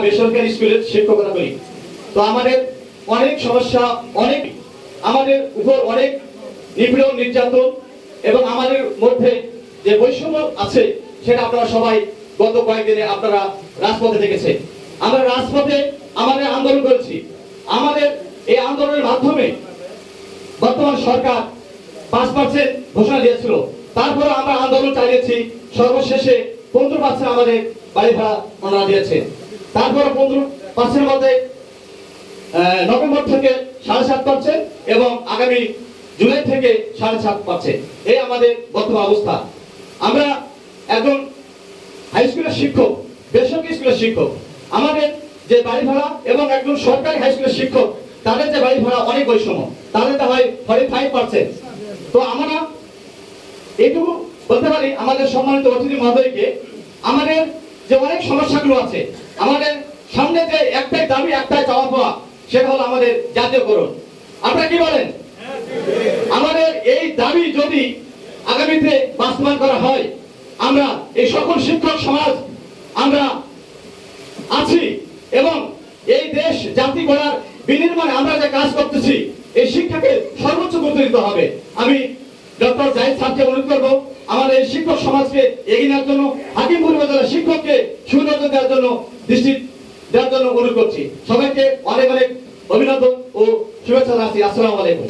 বেসরকারি স্কুলের শিক্ষকতা করি। তো আমাদের অনেক সমস্যা, অনেক আমাদের উপর অনেক নিপীড়ন নির্যাতন এবং আমাদের মধ্যে যে বৈষম্য আছে সেটা আপনারা সবাই গত কয়েকদিনে আপনারা রাজপথে দেখেছে। আমরা রাজপথে আমাদের আন্দোলন করেছি। আমাদের এই আন্দোলনের মাধ্যমে বর্তমান সরকার 5% ঘোষণা দিয়েছিল, তারপরে আমরা আন্দোলন চালিয়েছি। সর্বশেষে 15% আমাদের বাড়ি ভাড়া ওনারা দিয়েছে। তারপরে 15% মধ্যে নভেম্বর থেকে 7.5% এবং আগামী জুলাই থেকে 7.5%। এই আমাদের বর্তমান অবস্থা। আমরা একজন হাই স্কুলের শিক্ষক, বেসরকারি স্কুলের শিক্ষক, আমাদের যে বাড়ি ভাড়া এবং একজন সরকারি হাই স্কুলের শিক্ষক তাদের যে বাড়ি ভাড়া অনেক বৈষম্য, তাদেরটা হয় 45%। তো আমরা এইটুকু বলতে পারি আমাদের সম্মানিত অতিথি মহোদয়কে, আমাদের যে অনেক সমস্যাগুলো আছে, আমাদের সামনে যে একটাই দাবি, একটাই চাওয়া পাওয়া, সেটা হলো আমাদের জাতীয়করণ। আপনারা কি বলেন? আমাদের এই দাবি যদি আগামীতে বাস্তবায়ন করা হয়, আমরা এই সকল শিক্ষক সমাজ আমরা আছি এবং এই দেশ জাতি গড়ার বিনির্মাণে আমরা যে কাজ করতেছি, এই শিক্ষাকে সর্বোচ্চ গুরুত্ব দিতে হবে। আমি ডক্টর জাহিদ স্যারকে অনুরোধ করবো আমাদের এই শিক্ষক সমাজকে এগিয়ে নেওয়ার জন্য, হাকিমপুর উপজেলার শিক্ষককে সুনজর দেওয়ার জন্য, দৃষ্টি দেওয়ার জন্য অনুরোধ করছি। সবাইকে অনেক অনেক অভিনন্দন ও শুভেচ্ছা জানাচ্ছি। আসসালামু আলাইকুম।